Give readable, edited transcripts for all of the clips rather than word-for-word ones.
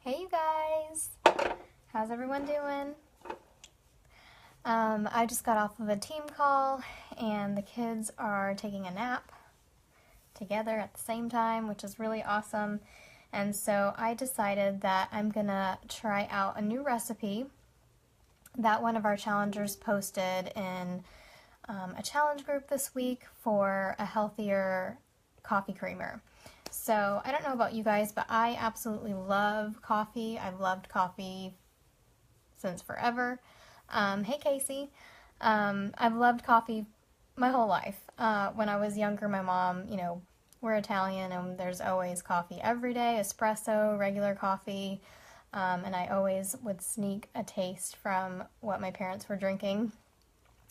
Hey you guys! How's everyone doing? I just got off of a team call and the kids are taking a nap together at the same time, which is really awesome. And so I decided that I'm gonna try out a new recipe that one of our challengers posted in a challenge group this week for a healthier coffee creamer. So I don't know about you guys, but I absolutely love coffee. I've loved coffee since forever. Hey Casey. I've loved coffee my whole life. When I was younger, my mom, we're Italian and there's always coffee every day, espresso, regular coffee. And I always would sneak a taste from what my parents were drinking.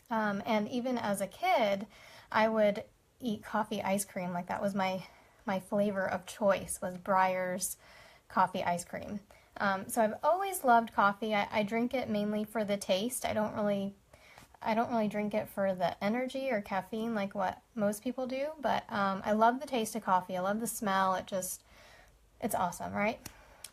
And even as a kid, I would eat coffee ice cream. Like that was my flavor of choice was Breyer's coffee ice cream. So I've always loved coffee. I drink it mainly for the taste. I don't really drink it for the energy or caffeine like what most people do, but I love the taste of coffee. I love the smell. It's awesome, right?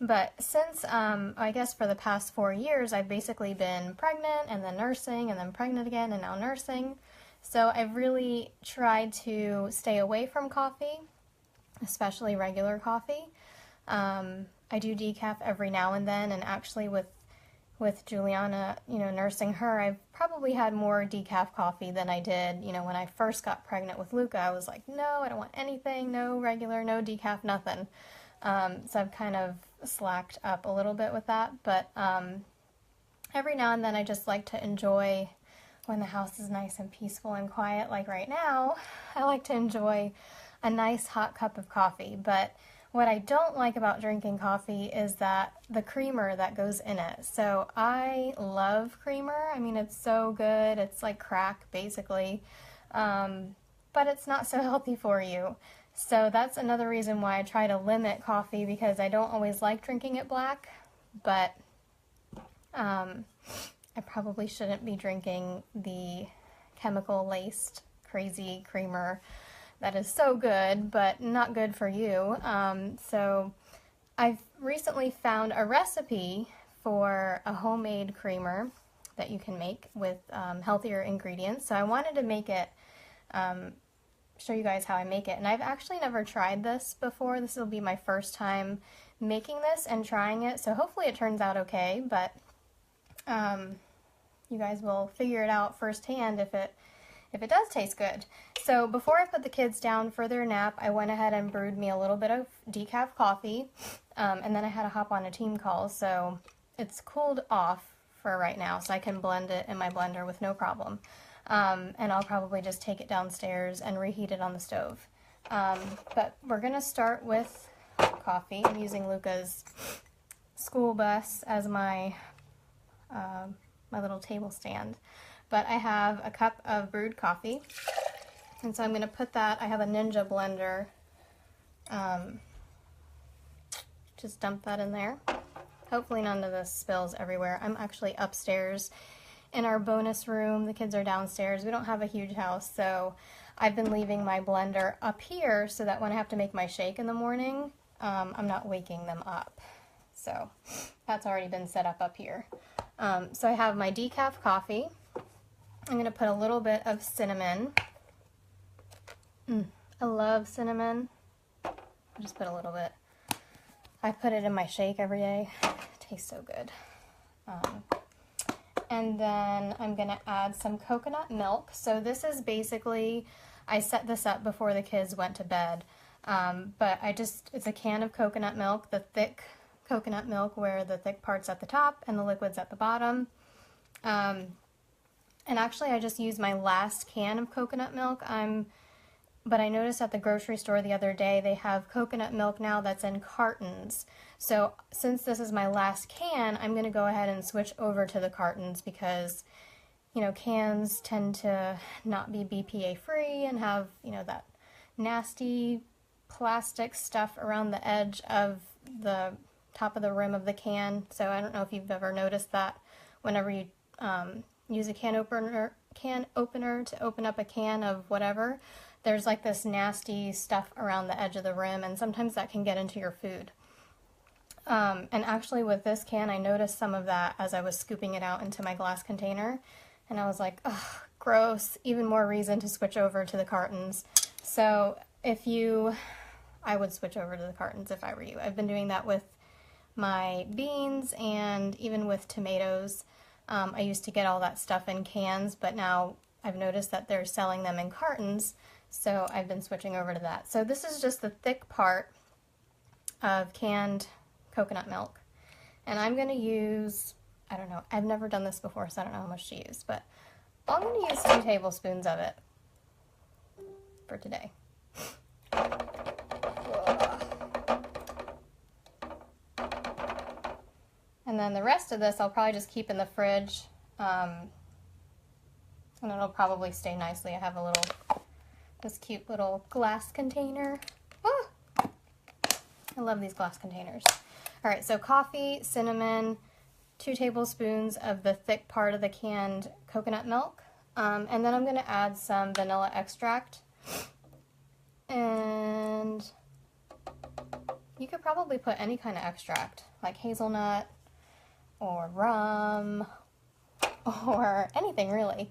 But since, I guess for the past 4 years, I've basically been pregnant and then nursing and then pregnant again and now nursing. So I've really tried to stay away from coffee, especially regular coffee. I do decaf every now and then, and actually with Juliana, nursing her, I've probably had more decaf coffee than I did, when I first got pregnant with Luca. I was like, no, I don't want anything, no regular, no decaf, nothing. So I've kind of slacked up a little bit with that, but every now and then I just like to enjoy when the house is nice and peaceful and quiet, like right now. I like to enjoy a nice hot cup of coffee, but what I don't like about drinking coffee is that the creamer that goes in it. So I love creamer. I mean, it's so good. It's like crack, basically. But it's not so healthy for you. So that's another reason why I try to limit coffee, because I don't always like drinking it black, but I probably shouldn't be drinking the chemical-laced crazy creamer that is so good, but not good for you. So I've recently found a recipe for a homemade creamer that you can make with healthier ingredients. So I wanted to make it, show you guys how I make it. And I've actually never tried this before. This will be my first time making this and trying it. So hopefully it turns out okay, but you guys will figure it out firsthand if it does taste good. So before I put the kids down for their nap, I went ahead and brewed me a little bit of decaf coffee, and then I had to hop on a team call, so it's cooled off for right now, so I can blend it in my blender with no problem. And I'll probably just take it downstairs and reheat it on the stove. But we're gonna start with coffee. I'm using Luca's school bus as my little table stand. But I have a cup of brewed coffee, and so I'm going to put that, I have a Ninja blender, just dump that in there. Hopefully none of this spills everywhere. I'm actually upstairs in our bonus room. The kids are downstairs. We don't have a huge house, so I've been leaving my blender up here so that when I have to make my shake in the morning, I'm not waking them up. So that's already been set up here. So I have my decaf coffee. I'm going to put a little bit of cinnamon. I love cinnamon. I'll just put a little bit. I put it in my shake every day. It tastes so good. And then I'm going to add some coconut milk. So this is basically, I set this up before the kids went to bed. But it's a can of coconut milk, the thick coconut milk where the thick part's at the top and the liquid's at the bottom. And actually I just used my last can of coconut milk. But I noticed at the grocery store the other day they have coconut milk now that's in cartons. So since this is my last can, I'm going to go ahead and switch over to the cartons because, cans tend to not be BPA free and have, that nasty plastic stuff around the edge of the top of the rim of the can. So I don't know if you've ever noticed that whenever you use a can opener to open up a can of whatever, there's like this nasty stuff around the edge of the rim, and sometimes that can get into your food. And actually with this can, I noticed some of that as I was scooping it out into my glass container. And I was like, ugh, gross, even more reason to switch over to the cartons. So I would switch over to the cartons if I were you. I've been doing that with my beans and even with tomatoes. I used to get all that stuff in cans, but now I've noticed that they're selling them in cartons, so I've been switching over to that. So this is just the thick part of canned coconut milk. And I'm going to use, I don't know, I've never done this before, so I don't know how much to use, but I'm going to use 2 tablespoons of it for today. And then the rest of this I'll probably just keep in the fridge, and it'll probably stay nicely. I have this cute little glass container. Oh, I love these glass containers. All right, so coffee, cinnamon, 2 tablespoons of the thick part of the canned coconut milk, and then I'm going to add some vanilla extract. And you could probably put any kind of extract, like hazelnut, or rum, or anything really.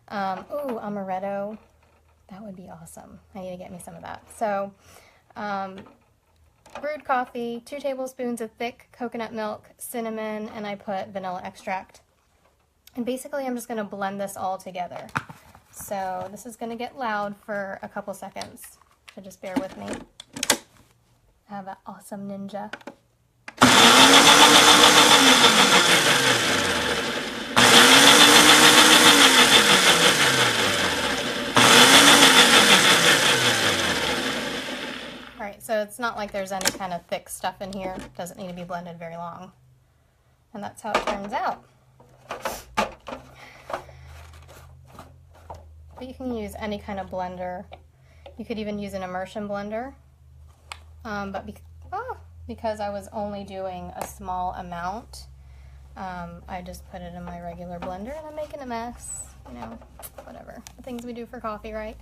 Ooh, amaretto. That would be awesome. I need to get me some of that. So, brewed coffee, 2 tablespoons of thick coconut milk, cinnamon, and I put vanilla extract. And basically I'm just going to blend this all together. So this is going to get loud for a couple seconds, so just bear with me. I have an awesome ninja. Alright, so it's not like there's any kind of thick stuff in here. It doesn't need to be blended very long. And that's how it turns out. But you can use any kind of blender. You could even use an immersion blender. Because I was only doing a small amount, I just put it in my regular blender and I'm making a mess. You know, whatever. The things we do for coffee, right?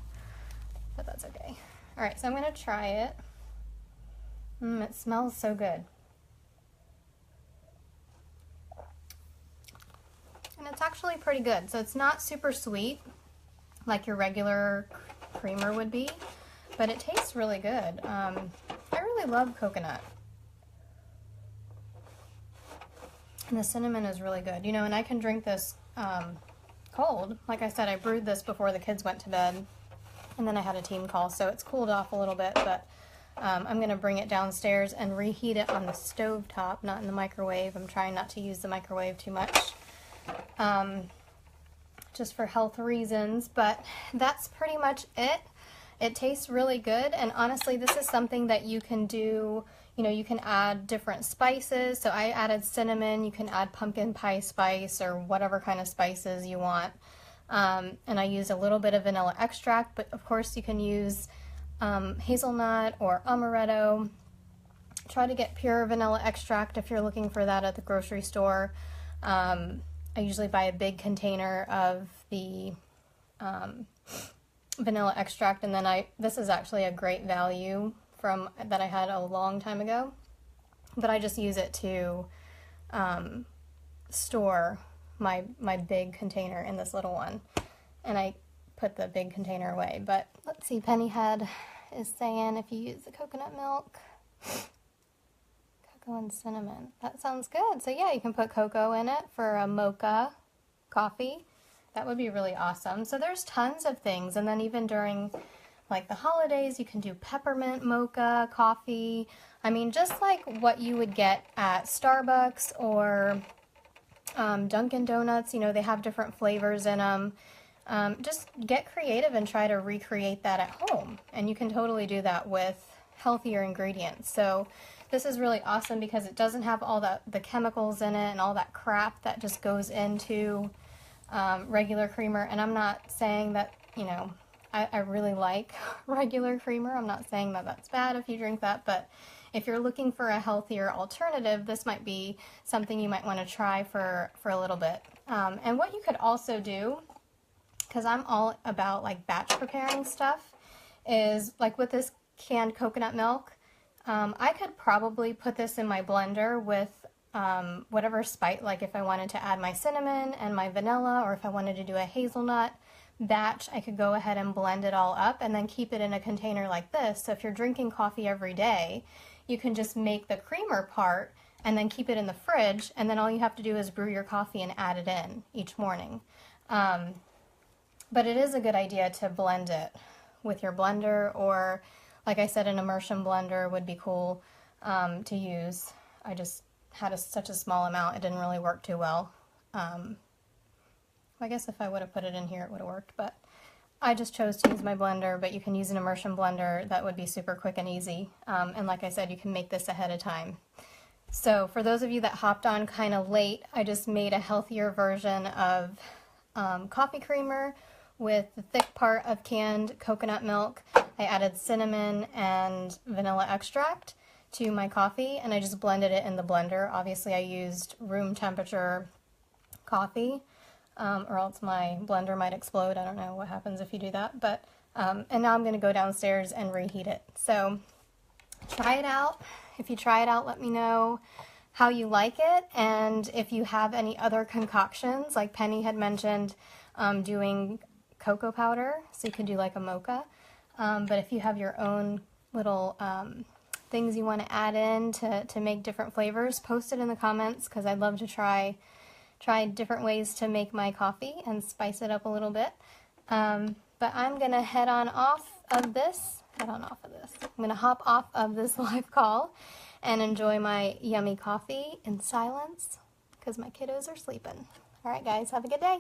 But that's okay. Alright, so I'm going to try it. It smells so good. And it's actually pretty good. So it's not super sweet like your regular creamer would be, but it tastes really good. I really love coconut. And the cinnamon is really good. You know, and I can drink this cold. Like I said, I brewed this before the kids went to bed, and then I had a team call, so it's cooled off a little bit, but I'm going to bring it downstairs and reheat it on the stove top, not in the microwave. I'm trying not to use the microwave too much, just for health reasons, but that's pretty much it. It tastes really good, and honestly, this is something that you can do. You know, you can add different spices. So I added cinnamon. You can add pumpkin pie spice or whatever kind of spices you want. And I used a little bit of vanilla extract, but of course you can use hazelnut or amaretto. Try to get pure vanilla extract if you're looking for that at the grocery store. I usually buy a big container of the vanilla extract, and then this is actually a great value from that I had a long time ago, but I just use it to store my big container in this little one, and I put the big container away. But let's see, Pennyhead is saying if you use the coconut milk, cocoa and cinnamon, that sounds good. So yeah, you can put cocoa in it for a mocha coffee. That would be really awesome. So there's tons of things, and then even during like the holidays, you can do peppermint mocha coffee. I mean, just like what you would get at Starbucks or Dunkin' Donuts, you know, they have different flavors in them. Just get creative and try to recreate that at home. And you can totally do that with healthier ingredients. So this is really awesome because it doesn't have all the chemicals in it and all that crap that just goes into regular creamer. And I'm not saying that, you know, I really like regular creamer. I'm not saying that that's bad if you drink that, but if you're looking for a healthier alternative, this might be something you might want to try for a little bit. And what you could also do, because I'm all about like batch preparing stuff, is like with this canned coconut milk, I could probably put this in my blender with whatever spice, like if I wanted to add my cinnamon and my vanilla, or if I wanted to do a hazelnut batch, I could go ahead and blend it all up and then keep it in a container like this. So if you're drinking coffee every day, you can just make the creamer part and then keep it in the fridge, and then all you have to do is brew your coffee and add it in each morning. But it is a good idea to blend it with your blender, or like I said, an immersion blender would be cool to use. I just had such a small amount, it didn't really work too well. I guess if I would have put it in here, it would have worked, but I just chose to use my blender, but you can use an immersion blender. That would be super quick and easy. And like I said, you can make this ahead of time. So for those of you that hopped on kind of late, I just made a healthier version of coffee creamer with the thick part of canned coconut milk. I added cinnamon and vanilla extract to my coffee, and I just blended it in the blender. Obviously I used room temperature coffee, or else my blender might explode. I don't know what happens if you do that, but and now I'm going to go downstairs and reheat it. So try it out. If you try it out, let me know how you like it, and if you have any other concoctions, like Penny had mentioned doing cocoa powder, so you could do like a mocha. But if you have your own little things you want to add in to make different flavors, post it in the comments, because I'd love to try different ways to make my coffee and spice it up a little bit. But I'm gonna head on off of this. I'm gonna hop off of this live call and enjoy my yummy coffee in silence, because my kiddos are sleeping. All right, guys, have a good day.